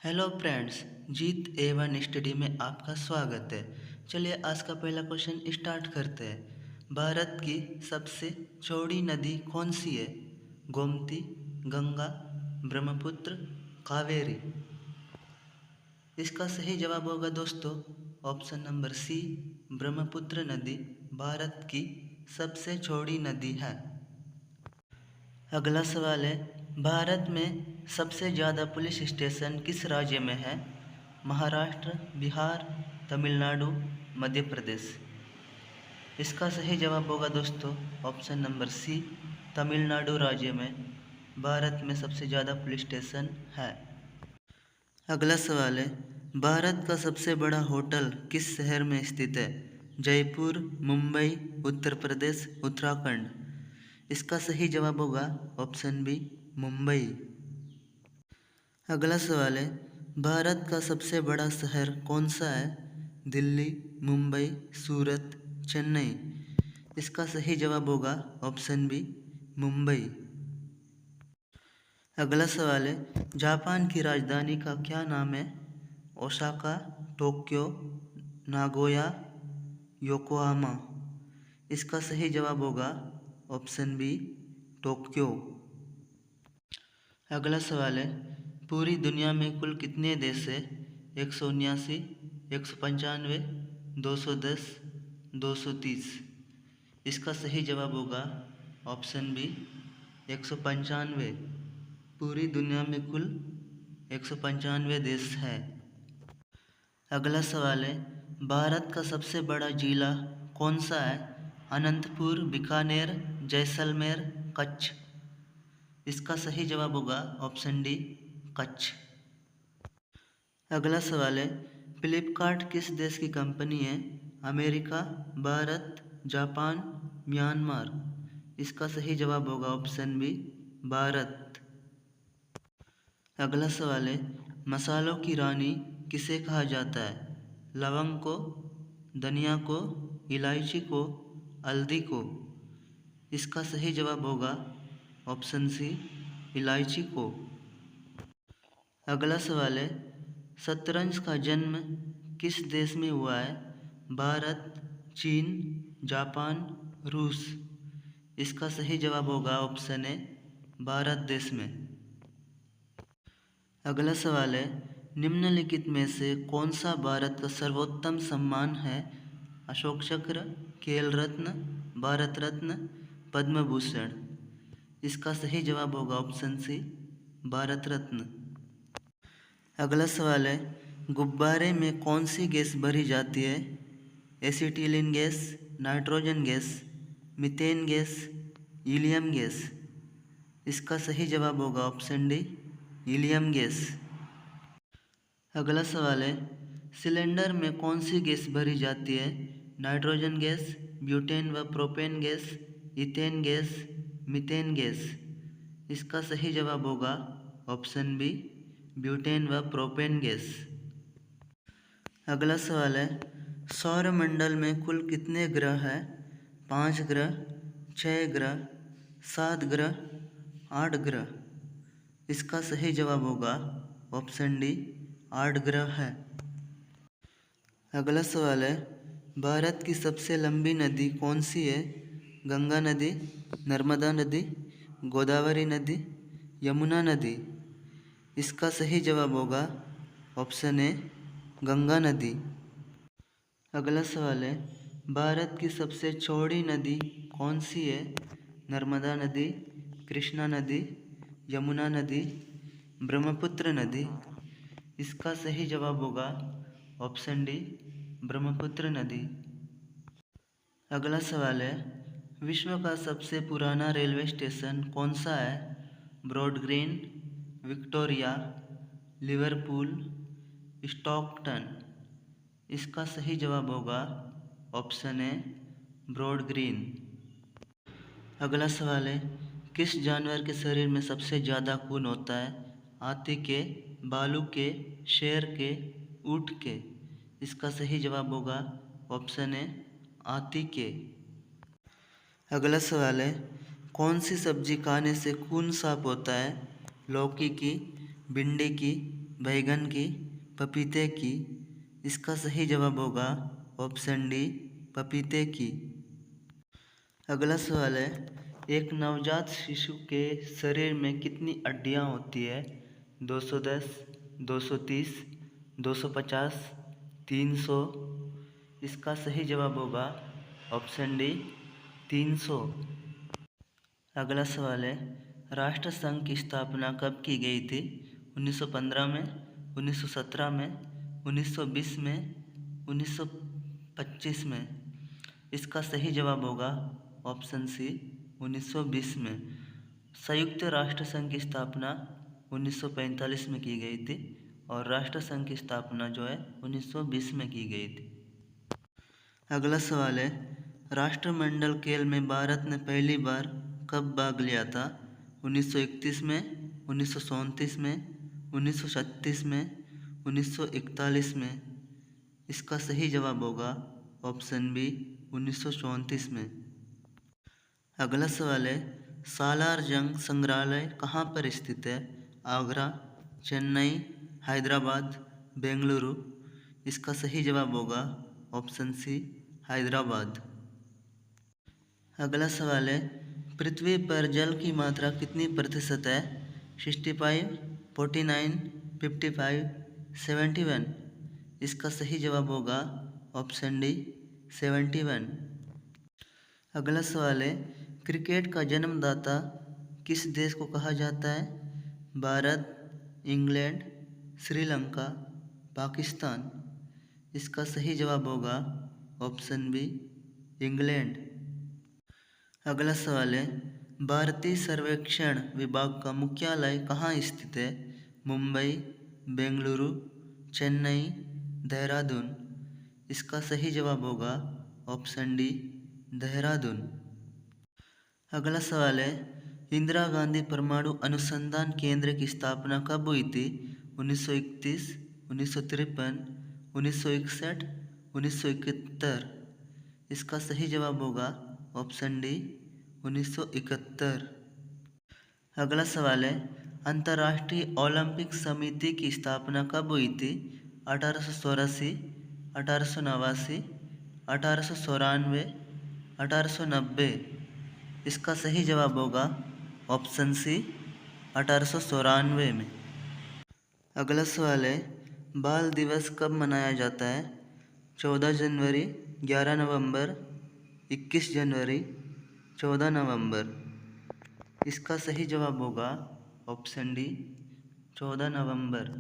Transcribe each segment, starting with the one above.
Hello friends, जीत A1 study में आपका स्वागत है। चलिए आज का पहला क्वेश्चन स्टार्ट करते हैं। भारत की सबसे चौड़ी नदी कौन सी है? गोमती, गंगा, ब्रह्मपुत्र, कावेरी। इसका सही जवाब होगा दोस्तों ऑप्शन नंबर सी, ब्रह्मपुत्र नदी भारत की सबसे चौड़ी नदी है। अगला सवाल है, भारत में सबसे ज़्यादा पुलिस स्टेशन किस राज्य में है? महाराष्ट्र, बिहार, तमिलनाडु, मध्य प्रदेश। इसका सही जवाब होगा दोस्तों ऑप्शन नंबर सी, तमिलनाडु राज्य में भारत में सबसे ज़्यादा पुलिस स्टेशन है। अगला सवाल है, भारत का सबसे बड़ा होटल किस शहर में स्थित है? जयपुर, मुंबई, उत्तर प्रदेश, उत्तराखंड। इसका सही जवाब होगा ऑप्शन बी, मुंबई। अगला सवाल है, भारत का सबसे बड़ा शहर कौन सा है? दिल्ली, मुंबई, सूरत, चेन्नई। इसका सही जवाब होगा ऑप्शन बी, मुंबई। अगला सवाल है, जापान की राजधानी का क्या नाम है? Osaka, Tokyo, Nagoya, Yokohama. इसका सही जवाब होगा ऑप्शन बी, टोक्यो। अगला सवाल है, पूरी दुनिया में कुल कितने देश है? 179, 195, 210, 230। इसका सही जवाब होगा ऑप्शन बी, 195। पूरी दुनिया में कुल 195 देश है। अगला सवाल है, भारत का सबसे बड़ा जिला कौन सा है? अनंतपुर, बीकानेर, जैसलमेर, कच्छ। इसका सही जवाब होगा ऑप्शन डी, कच्छ। अगला सवाल है, फ्लिपकार्ट किस देश की कंपनी है? America, Bharat, Japan, Myanmar. इसका सही जवाब होगा ऑप्शन बी, भारत। अगला सवाल है, मसालों की रानी किसे कहा जाता है? लवंग को, धनिया को, इलायची को, हल्दी को। इसका सही जवाब होगा ऑप्शन सी, इलायची को। अगला सवाल है, शतरंज का जन्म किस देश में हुआ है? भारत, चीन, जापान, रूस। इसका सही जवाब होगा ऑप्शन ए, भारत देश में। अगला सवाल है, निम्नलिखित में से कौन सा भारत का सर्वोत्तम सम्मान है? अशोक चक्र, खेल रत्न, भारत रत्न, पद्म भूषण। इसका सही जवाब होगा ऑप्शन सी, भारत रत्न। अगला सवाल है, गुब्बारे में कौन सी गैस भरी जाती है? Acetylene gas, nitrogen gas, methane gas, helium gas. इसका सही जवाब होगा ऑप्शन डी, हीलियम गैस। अगला सवाल है, सिलेंडर में कौन सी गैस भरी जाती है? नाइट्रोजन गैस, ब्यूटेन व propane gas, ethane gas, methane gas. इसका सही जवाब होगा ऑप्शन बी, ब्यूटेन व प्रोपेन गैस। अगला सवाल है, सौरमंडल में कुल कितने ग्रह हैं? 5 ग्रह, 6 ग्रह, 7 ग्रह, 8 ग्रह। इसका सही जवाब होगा ऑप्शन डी, 8 ग्रह है। अगला सवाल है, भारत की सबसे लंबी नदी कौन सी है? गंगा नदी, नर्मदा नदी, गोदावरी नदी, यमुना नदी। इसका सही जवाब होगा ऑप्शन ए, गंगा नदी। अगला सवाल है, भारत की सबसे चौड़ी नदी कौन सी है? नर्मदा नदी, कृष्णा नदी, यमुना नदी, ब्रह्मपुत्र नदी। इसका सही जवाब होगा ऑप्शन डी, ब्रह्मपुत्र नदी। अगला सवाल है, विश्व का सबसे पुराना रेलवे स्टेशन कौन सा है? Broad Green, Victoria, Liverpool, Stockton. इसका सही जवाब होगा ऑप्शन ए, ब्रॉड ग्रीन। अगला सवाल है, किस जानवर के शरीर में सबसे ज़्यादा खून होता है? हाथी के, भालू के, शेर के, ऊँट के। इसका सही जवाब होगा ऑप्शन ए, हाथी के। अगला सवाल है, कौन सी सब्जी खाने से खून साफ होता है? लौकी की, भिंडी की, बैगन की, पपीते की। इसका सही जवाब होगा ऑप्शन डी, पपीते की। अगला सवाल है, एक नवजात शिशु के शरीर में कितनी हड्डियां होती है? 210, 230, 250, 300। इसका सही जवाब होगा ऑप्शन डी, 300। अगला सवाल है, राष्ट्रसंघ की स्थापना कब की गई थी? 1915 में, 1917 में, 1920 में, 1925 में। इसका सही जवाब होगा ऑप्शन सी, 1920 में। संयुक्त राष्ट्र संघ की स्थापना 1945 में की गई थी और राष्ट्र संघ की स्थापना जो है 1920 में की गई थी। अगला सवाल है, राष्ट्रमंडल खेल में भारत ने पहली बार कब भाग लिया था? 1931 में, 1937 में, 1936 में, 1941 में। इसका सही जवाब होगा ऑप्शन बी, 1934 में। अगला सवाल है, सालार जंग संग्रहालय कहाँ पर स्थित है? आगरा, चेन्नई, हैदराबाद, बेंगलुरु। इसका सही जवाब होगा ऑप्शन सी, हैदराबाद। अगला सवाल है, पृथ्वी पर जल की मात्रा कितनी प्रतिशत है? 65, 49, 55, 71। इसका सही जवाब होगा ऑप्शन डी, 71। अगला सवाल है, क्रिकेट का जन्मदाता किस देश को कहा जाता है? भारत, इंग्लैंड, श्रीलंका, पाकिस्तान। इसका सही जवाब होगा ऑप्शन बी, इंग्लैंड। अगला सवाल है, भारतीय सर्वेक्षण विभाग का मुख्यालय कहाँ स्थित है? मुंबई, बेंगलुरु, चेन्नई, देहरादून। इसका सही जवाब होगा ऑप्शन डी, देहरादून। अगला सवाल है, इंदिरा गांधी परमाणु अनुसंधान केंद्र की स्थापना कब हुई थी? 1931, 1953, 1961, 1971। इसका सही जवाब होगा ऑप्शन डी, 1971। अगला सवाल है, अंतर्राष्ट्रीय ओलंपिक समिति की स्थापना कब हुई थी? 1884, 1889, 1894, 1890। इसका सही जवाब होगा ऑप्शन सी, 1894 में। अगला सवाल है, बाल दिवस कब मनाया जाता है? 14 जनवरी, 11 नवंबर, 21 जनवरी, 14 नवंबर। इसका सही जवाब होगा ऑप्शन डी, 14 नवंबर।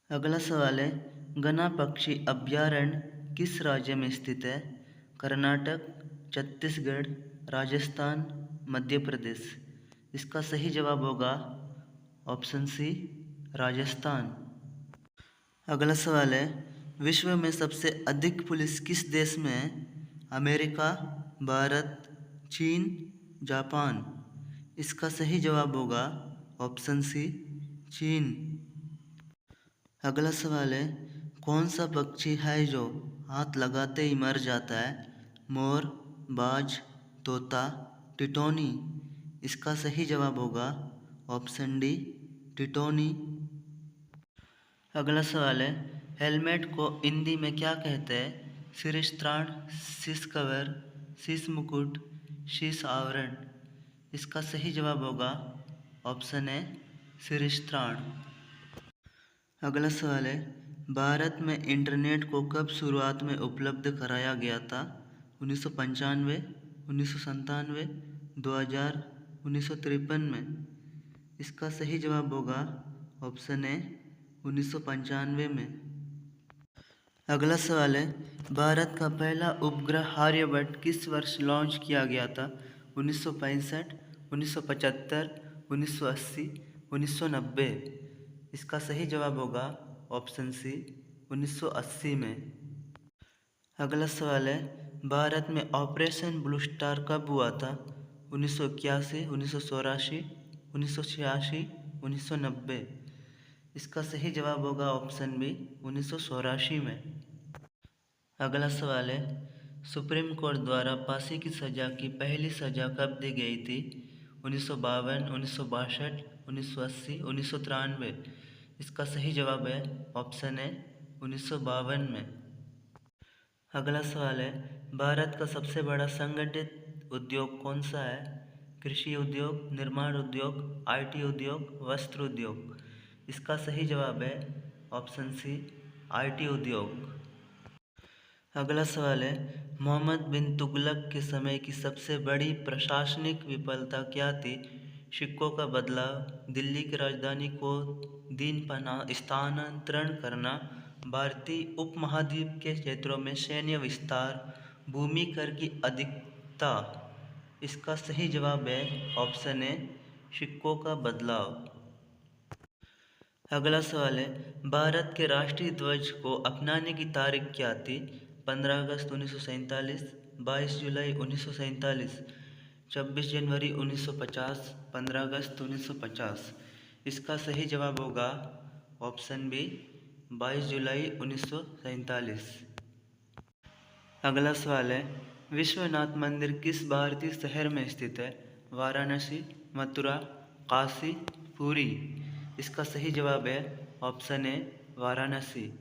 अगला सवाल है, गना पक्षी अभयारण्य किस राज्य में स्थित है? कर्नाटक, छत्तीसगढ़, राजस्थान, मध्य प्रदेश। इसका सही जवाब होगा ऑप्शन सी, राजस्थान। अगला सवाल है, विश्व में सबसे अधिक पुलिस किस देश में है? अमेरिका, भारत, चीन, जापान। इसका सही जवाब होगा ऑप्शन सी, चीन। अगला सवाल है, कौन सा पक्षी है जो हाथ लगाते ही मर जाता है? मोर, बाज, तोता, टिटोनी। इसका सही जवाब होगा ऑप्शन डी, टिटोनी। अगला सवाल है, हेलमेट को हिंदी में क्या कहते हैं? शिरस्त्राण, शीश कवर, शीश मुकुट, शीश आवरण। इसका सही जवाब होगा ऑप्शन ए, शिरस्त्राण। अगला सवाल है, भारत में इंटरनेट को कब शुरुआत में उपलब्ध कराया गया था? 1995, 1997, 2000, 1953 में। इसका सही जवाब होगा ऑप्शन ए, 1995 में। अगला सवाल है, भारत का पहला उपग्रह आर्यभट्ट किस वर्ष लॉन्च किया गया था? 1965, 1975, 1980, 1990। इसका सही जवाब होगा ऑप्शन सी, 1980 में। अगला सवाल है, भारत में ऑपरेशन ब्लू स्टार कब हुआ था? 1981, 1984, 1986, 1990। इसका सही जवाब होगा ऑप्शन बी, 1984 में। अगला सवाल है, सुप्रीम कोर्ट द्वारा फांसी की सज़ा की पहली सज़ा कब दी गई थी? 1952, 1962, 1980, 1993। इसका सही जवाब है ऑप्शन है 1952 में। अगला सवाल है, भारत का सबसे बड़ा संगठित उद्योग कौन सा है? कृषि उद्योग, निर्माण उद्योग, आईटी उद्योग, वस्त्र उद्योग। इसका सही जवाब है ऑप्शन सी, आईटी उद्योग। अगला सवाल है, मोहम्मद बिन तुगलक के समय की सबसे बड़ी प्रशासनिक विफलता क्या थी? सिक्कों का बदलाव, दिल्ली की राजधानी को दीन पर स्थानांतरण करना, भारतीय उपमहाद्वीप के क्षेत्रों में सैन्य विस्तार, भूमि कर की अधिकता। इसका सही जवाब है ऑप्शन ए, सिक्कों का बदलाव। अगला सवाल है, भारत के राष्ट्रीय ध्वज को अपनाने की तारीख क्या थी? 15 अगस्त 1947, 22 जुलाई 1947, 26 जनवरी 1950, 15 अगस्त 1950। इसका सही जवाब होगा ऑप्शन बी, 22 जुलाई 1947। अगला सवाल है, विश्वनाथ मंदिर किस भारतीय शहर में स्थित है? वाराणसी, मथुरा, काशी, पुरी। इसका सही जवाब है ऑप्शन ए, वाराणसी।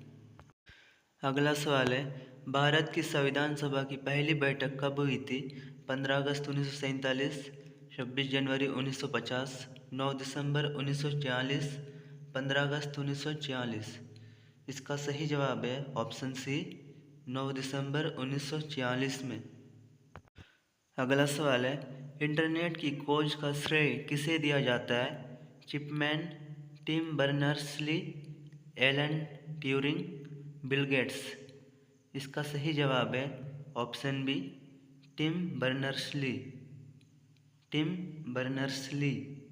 अगला सवाल है, भारत की संविधान सभा की पहली बैठक कब हुई थी? 15 अगस्त 1947, 26 जनवरी 1950, 9 दिसंबर 1946, 15 अगस्त 1946। इसका सही जवाब है ऑप्शन सी, 9 दिसंबर 1946 में। अगला सवाल है, इंटरनेट की खोज का श्रेय किसे दिया जाता है? Chipman, Tim Berners Lee, Alan Turing, Bill Gates. इसका सही जवाब है option B, Tim Berners Lee. Tim Berners Lee.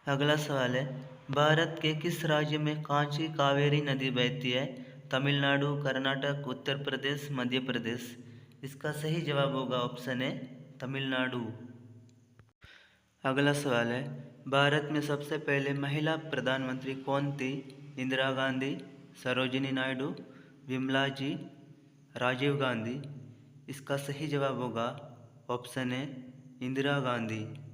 अगला सवाल है, भारत के किस राज्य में कांची कावेरी नदी बहती है? तमिलनाडु, कर्नाटक, उत्तर प्रदेश, मध्य प्रदेश। इसका सही जवाब होगा ऑप्शन ए, तमिलनाडु। अगला सवाल है, भारत में सबसे पहले महिला प्रधानमंत्री कौन थी? इंदिरा गांधी, सरोजिनी नायडू, विमला जी, राजीव गांधी। इसका सही जवाब होगा ऑप्शन ए, इंदिरा गांधी।